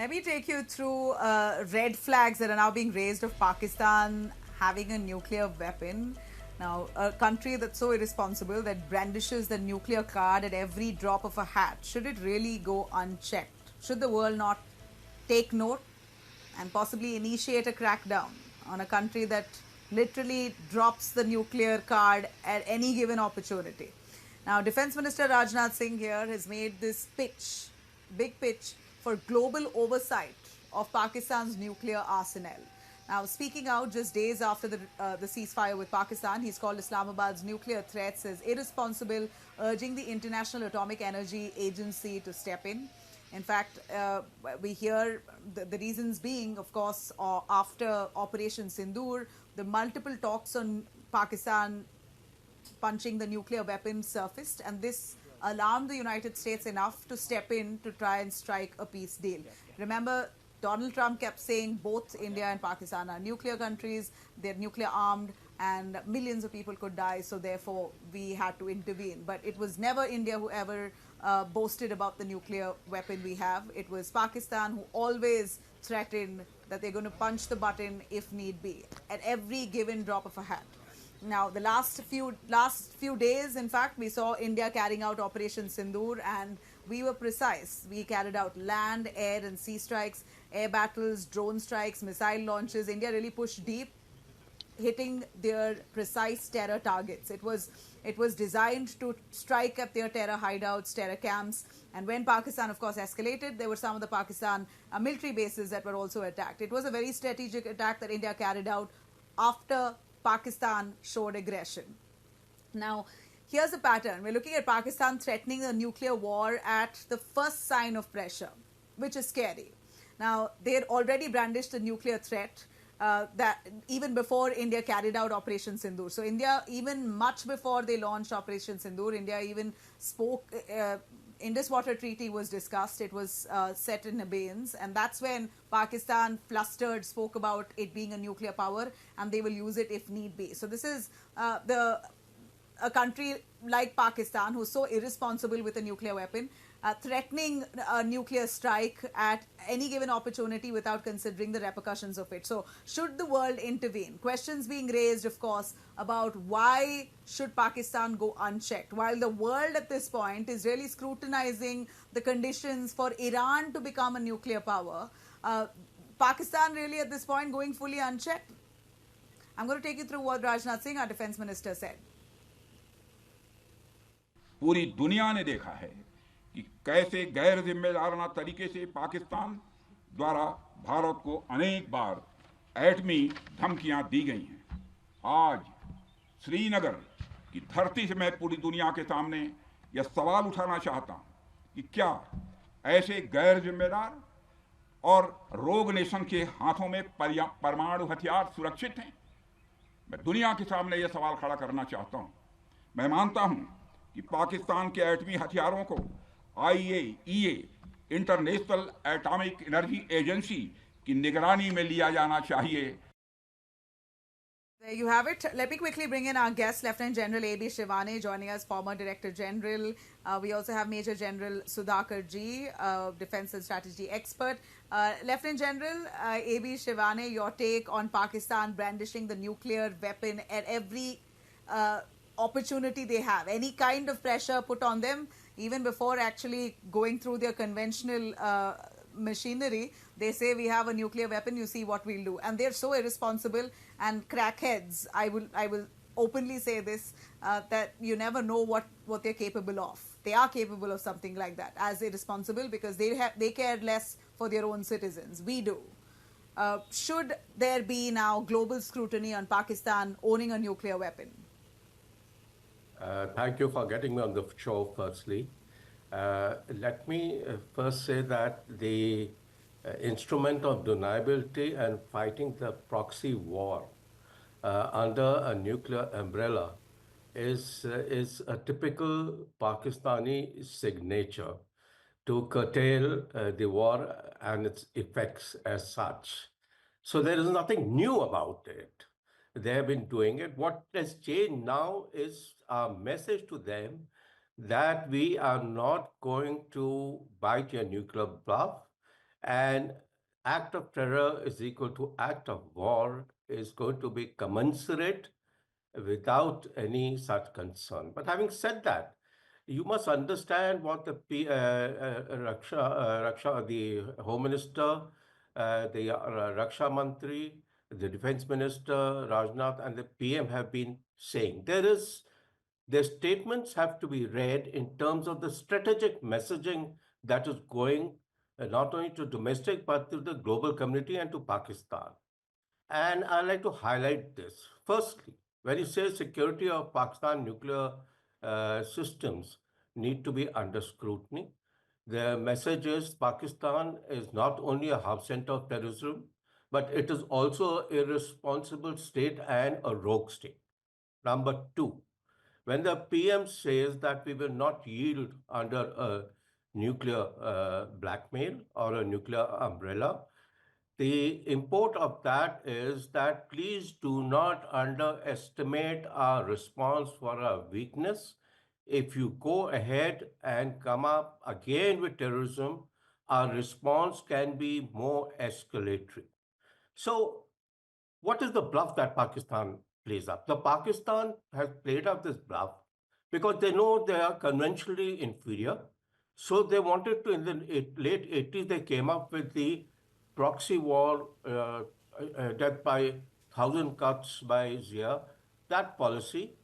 Let me take you through red flags that are now being raised of Pakistan having a nuclear weapon. Now, a country that's so irresponsible that brandishes the nuclear card at every drop of a hat, should it really go unchecked? Should the world not take note and possibly initiate a crackdown on a country that literally drops the nuclear card at any given opportunity? Now, Defence Minister Rajnath Singh here has made this pitch, big pitch, for global oversight of Pakistan's nuclear arsenal. Now, speaking out just days after the ceasefire with Pakistan, he's called Islamabad's nuclear threats as irresponsible, urging the International Atomic Energy Agency to step in. In fact, we hear the reasons being, of course, after Operation Sindoor, the multiple talks on Pakistan punching the nuclear weapons surfaced, and this alarmed the United States enough to step in to try and strike a peace deal. Remember, Donald Trump kept saying both India and Pakistan are nuclear countries, they're nuclear armed, and millions of people could die, so therefore we had to intervene. But it was never India who ever boasted about the nuclear weapon we have. It was Pakistan who always threatened that they're going to punch the button if need be, at every given drop of a hat. Now, the last few days, in fact, we saw India carrying out Operation Sindoor, and we were precise. We carried out land, air, and sea strikes, air battles, drone strikes, missile launches. India really pushed deep, hitting their precise terror targets. It was designed to strike at their terror hideouts, terror camps. And when Pakistan, of course, escalated, there were some of the Pakistan military bases that were also attacked. It was a very strategic attack that India carried out after Pakistan showed aggression. Now, here's the pattern. We're looking at Pakistan threatening a nuclear war at the first sign of pressure, which is scary. Now, they had already brandished a nuclear threat that even before India carried out Operation Sindoor. So India, even much before they launched Operation Sindoor, India even spoke, Indus Water Treaty was discussed, it was set in abeyance, and that's when Pakistan flustered, spoke about it being a nuclear power, and they will use it if need be. So this is a country like Pakistan who's so irresponsible with a nuclear weapon, threatening a nuclear strike at any given opportunity without considering the repercussions of it. So should the world intervene? Questions being raised, of course, about why should Pakistan go unchecked, while the world at this point is really scrutinizing the conditions for Iran to become a nuclear power. Pakistan really at this point going fully unchecked? I'm going to take you through what Rajnath Singh, our defense minister, said. पूरी दुनिया ने देखा है कि कैसे गैर जिम्मेदाराना तरीके से पाकिस्तान द्वारा भारत को अनेक बार एटमी धमकियां दी गई हैं। आज श्रीनगर की धरती से मैं पूरी दुनिया के सामने यह सवाल उठाना चाहता हूं कि क्या ऐसे गैर जिम्मेदार और रोग नेशन के हाथों में परमाणु हथियार सुरक्षित हैं? मैं दुनिया के सामने यह सवाल खड़ा करना चाहता हूं। मैं मानता हूं कि पाकिस्तान के एटमी हथियारों को IAEA international atomic energy agency की निगरानी में लिया जाना चाहिए। There you have it. Let me quickly bring in our guest, Lieutenant General A.B. Shivane, joining us, former Director General. We also have Major General Sudhakar G, Defence and Strategy expert. Lieutenant General A.B. Shivane, your take on Pakistan brandishing the nuclear weapon at every opportunity they have. Any kind of pressure put on them, even before actually going through their conventional machinery, they say we have a nuclear weapon, you see what we'll do. And they're so irresponsible and crackheads, I will openly say this, that you never know what they're capable of. They are capable of something like that, as irresponsible, because they care less for their own citizens. We do. Should there be now global scrutiny on Pakistan owning a nuclear weapon? Thank you for getting me on the show, firstly. Let me first say that the instrument of deniability and fighting the proxy war under a nuclear umbrella is a typical Pakistani signature to curtail the war and its effects as such. So there is nothing new about it. They have been doing it. What has changed now is our message to them that we are not going to bite your nuclear bluff, And act of terror is equal to act of war is going to be commensurate without any such concern. But having said that, you must understand what the the Home Minister, the Raksha Mantri, the Defence Minister Rajnath, and the PM have been saying. Their statements have to be read in terms of the strategic messaging that is going not only to domestic but to the global community and to Pakistan. And I'd like to highlight this. Firstly, when you say security of Pakistan nuclear systems need to be under scrutiny, the message is Pakistan is not only a hub center of terrorism, but it is also an irresponsible state and a rogue state. Number two, when the PM says that we will not yield under a nuclear blackmail or a nuclear umbrella, the import of that is that please do not underestimate our response for our weakness. If you go ahead and come up again with terrorism, our response can be more escalatory. So what is the bluff that Pakistan plays up? The Pakistan has played up this bluff because they know they are conventionally inferior. So they wanted to, in the late 80s, they came up with the proxy war, death by 1,000 cuts by Zia, that policy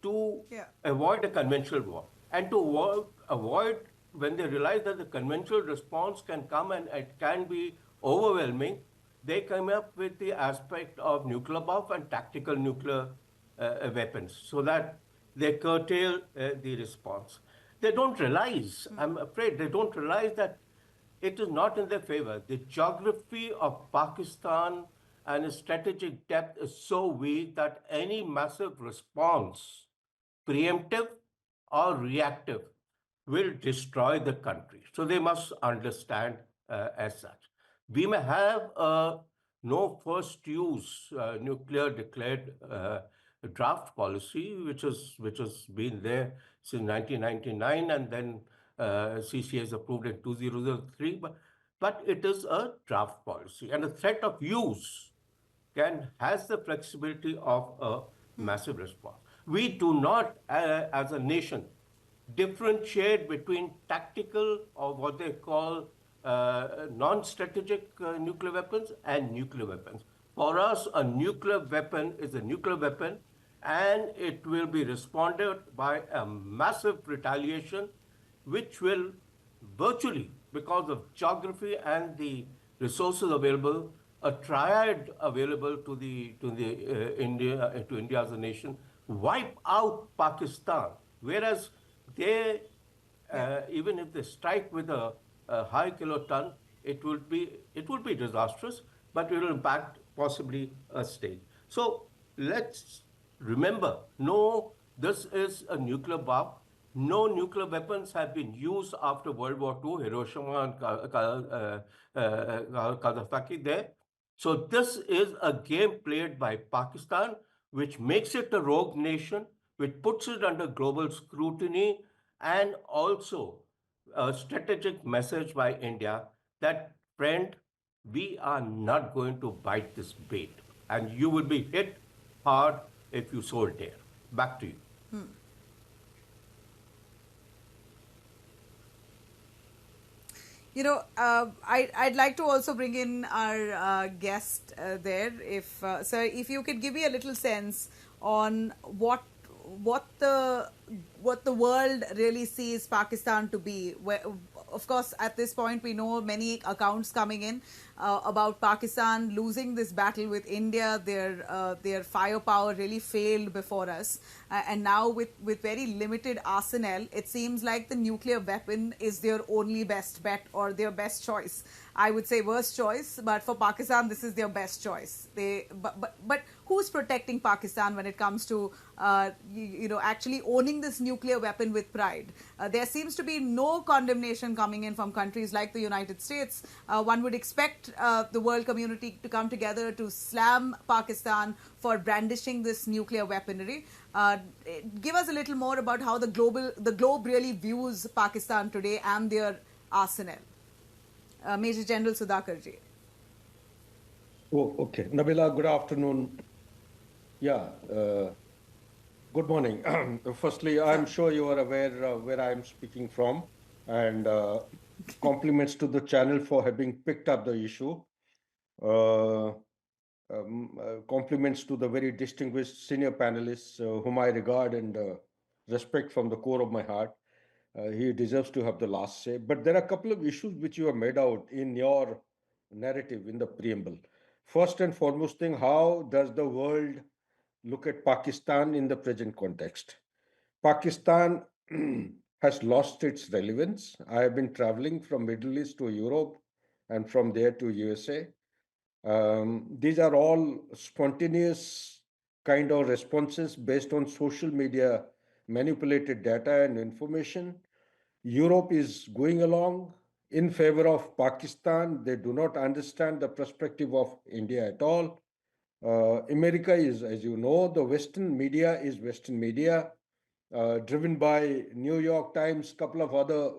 to avoid a conventional war and to avoid when they realize that the conventional response can come and it can be overwhelming, they come up with the aspect of nuclear buff and tactical nuclear weapons so that they curtail the response. They don't realize, I'm afraid, they don't realize that it is not in their favor. The geography of Pakistan and its strategic depth is so weak that any massive response, preemptive or reactive, will destroy the country. So they must understand as such. We may have a no first use nuclear declared draft policy, which has been there since 1999, and then CC has approved in 2003, but it is a draft policy, and the threat of use has the flexibility of a massive response. We do not, as a nation, differentiate between tactical or what they call non-strategic nuclear weapons and nuclear weapons. For us, a nuclear weapon is a nuclear weapon, and it will be responded by a massive retaliation, which will virtually, because of geography and the resources available, a triad available to India as a nation, wipe out Pakistan. Whereas they, even if they strike with a high kiloton, it would be disastrous, but it will impact possibly a state. So let's remember, no, this is a nuclear bomb. No nuclear weapons have been used after World War II, Hiroshima and Nagasaki there. So this is a game played by Pakistan, which makes it a rogue nation, which puts it under global scrutiny, and also a strategic message by India that, friend, we are not going to bite this bait, and you will be hit hard if you so dare. Back to you. You know, I'd like to also bring in our guest there. If sir, if you could give me a little sense on what the world really sees Pakistan to be. Where, of course, at this point we know many accounts coming in about Pakistan losing this battle with India. Their firepower really failed before us, and now with very limited arsenal, it seems like the nuclear weapon is their only best bet or their best choice. I would say worst choice, but for Pakistan, this is their best choice. But who's protecting Pakistan when it comes to actually owning this nuclear weapon with pride? There seems to be no condemnation coming in from countries like the United States. One would expect the world community to come together to slam Pakistan for brandishing this nuclear weaponry. Give us a little more about how the globe really views Pakistan today and their arsenal. Major General Sudhakarji. Oh, okay. Nabila, good afternoon. Yeah, good morning. Firstly, I'm sure you are aware where I'm speaking from, and compliments to the channel for having picked up the issue. Compliments to the very distinguished senior panelists whom I regard and respect from the core of my heart. He deserves to have the last say. But there are a couple of issues which you have made out in your narrative in the preamble. First and foremost thing, how does the world look at Pakistan in the present context? Pakistan has lost its relevance. I have been traveling from Middle East to Europe and from there to USA. These are all spontaneous kind of responses based on social media manipulated data and information. Europe is going along in favor of Pakistan. They do not understand the perspective of India at all. America is, as you know, the Western media is Western media, driven by New York Times, couple of other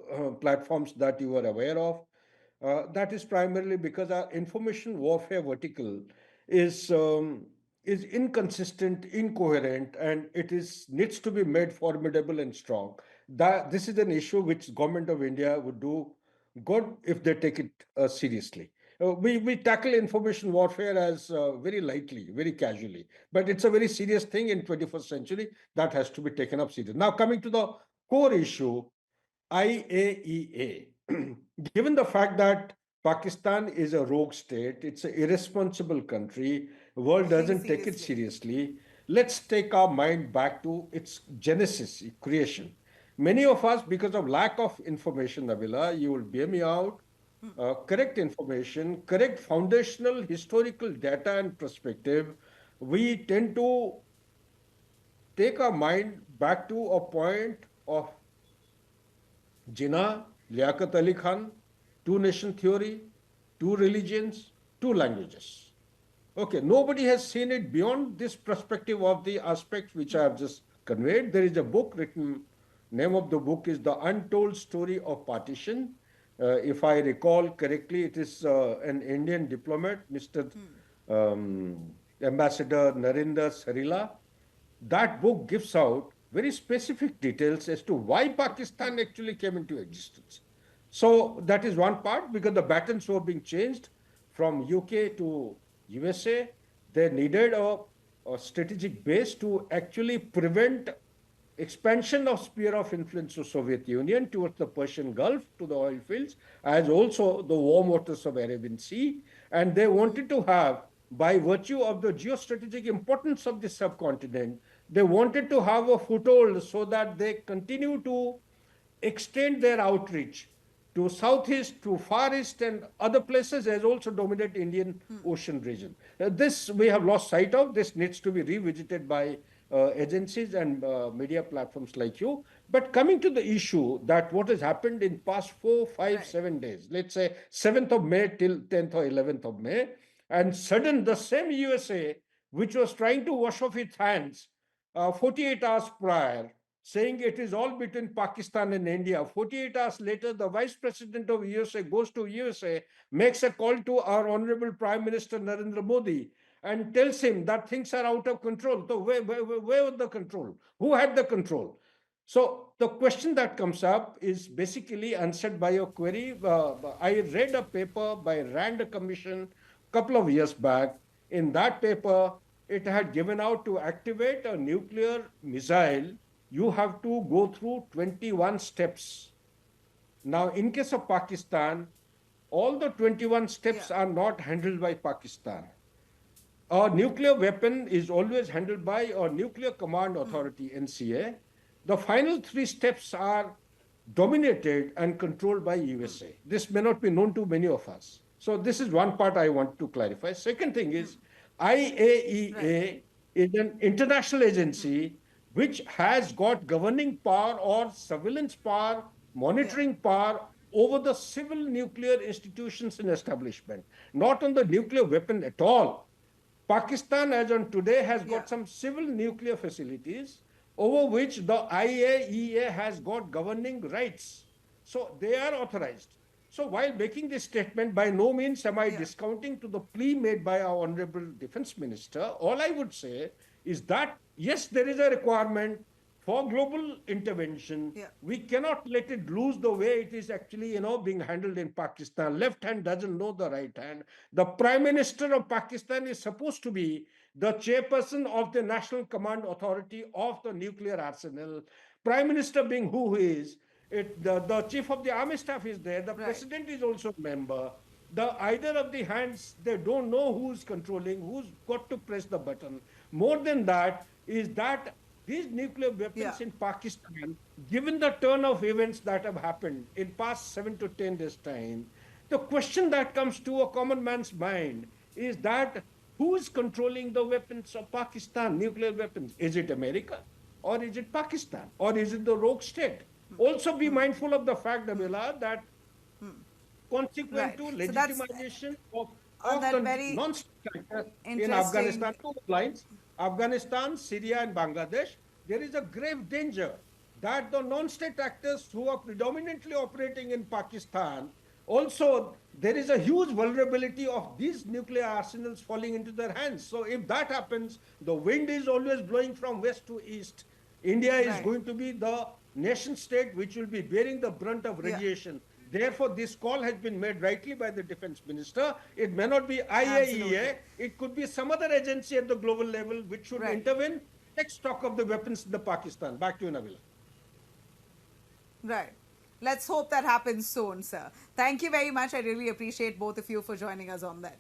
platforms that you are aware of. That is primarily because our information warfare vertical is inconsistent, incoherent, and it is needs to be made formidable and strong. That this is an issue which government of India would do good if they take it seriously. We tackle information warfare as very lightly, very casually, but it's a very serious thing in 21st century that has to be taken up seriously. Now, coming to the core issue, IAEA. Given the fact that Pakistan is a rogue state, it's an irresponsible country, the world doesn't take it seriously. Let's take our mind back to its genesis, creation. Many of us, because of lack of information, Nabila, you will bear me out, correct information, correct foundational historical data and perspective, we tend to take our mind back to a point of Jinnah, Liaquat Ali Khan, two nation theory, two religions, two languages. Okay, nobody has seen it beyond this perspective of the aspects which I have just conveyed. There is a book written, name of the book is The Untold Story of Partition. If I recall correctly, it is an Indian diplomat, Mr. Ambassador Narendra Sarila. That book gives out very specific details as to why Pakistan actually came into existence. So that is one part, because the batons were being changed from UK to USA. They needed a strategic base to actually prevent expansion of sphere of influence of Soviet Union towards the Persian Gulf to the oil fields, as also the warm waters of Arabian Sea. And they wanted to have, by virtue of the geostrategic importance of this subcontinent, they wanted to have a foothold so that they continue to extend their outreach to southeast, to far east, and other places as also dominate Indian Ocean region. This we have lost sight of. This needs to be revisited by agencies and media platforms like you. But coming to the issue that what has happened in past 4, 5, 7 days, let's say 7th of May till 10th or 11th of May, and sudden the same USA, which was trying to wash off its hands 48 hours prior, saying it is all between Pakistan and India. 48 hours later, the Vice President of USA goes to USA, makes a call to our Honorable Prime Minister Narendra Modi, and tells him that things are out of control. So where was the control? Who had the control? So the question that comes up is basically answered by your query. I read a paper by Rand Commission a couple of years back. In that paper, it had given out to activate a nuclear missile, you have to go through 21 steps. Now, in case of Pakistan, all the 21 steps are not handled by Pakistan. A nuclear weapon is always handled by a nuclear command authority, NCA. The final 3 steps are dominated and controlled by USA. This may not be known to many of us. So this is one part I want to clarify. Second thing is, IAEA is an international agency which has got governing power or surveillance power, monitoring power over the civil nuclear institutions and establishment, not on the nuclear weapon at all. Pakistan, as on today, has got some civil nuclear facilities over which the IAEA has got governing rights. So they are authorized. So while making this statement, by no means am I Yeah. discounting to the plea made by our Honorable Defence Minister. All I would say is that, yes, there is a requirement for global intervention. Yeah. We cannot let it lose the way it is actually, being handled in Pakistan. Left hand doesn't know the right hand. The Prime Minister of Pakistan is supposed to be the chairperson of the National Command Authority of the nuclear arsenal. Prime Minister being who he is, the chief of the army staff is there, the Right. president is also a member. The either of the hands, they don't know who's controlling, who's got to press the button. More than that, is that these nuclear weapons Yeah. in Pakistan, given the turn of events that have happened in past 7 to 10 days' time, the question that comes to a common man's mind is that who is controlling the weapons of Pakistan, nuclear weapons? Is it America? Or is it Pakistan? Or is it the rogue state? Also be mindful of the fact, Nabila, that consequent Right. to So that's legitimization on of that the very non-state actors in interesting. Afghanistan, two lines, Afghanistan, Syria, and Bangladesh, there is a grave danger that the non-state actors who are predominantly operating in Pakistan, also there is a huge vulnerability of these nuclear arsenals falling into their hands. So if that happens, the wind is always blowing from west to east. India is Right. going to be the nation state which will be bearing the brunt of Yeah. radiation. Therefore, this call has been made rightly by the defense minister. It may not be IAEA, Absolutely. it could be some other agency at the global level which should Right. intervene, take stock of the weapons in the Pakistan. Back to you, Nabila. Right. Let's hope that happens soon, sir. Thank you very much. I really appreciate both of you for joining us on that.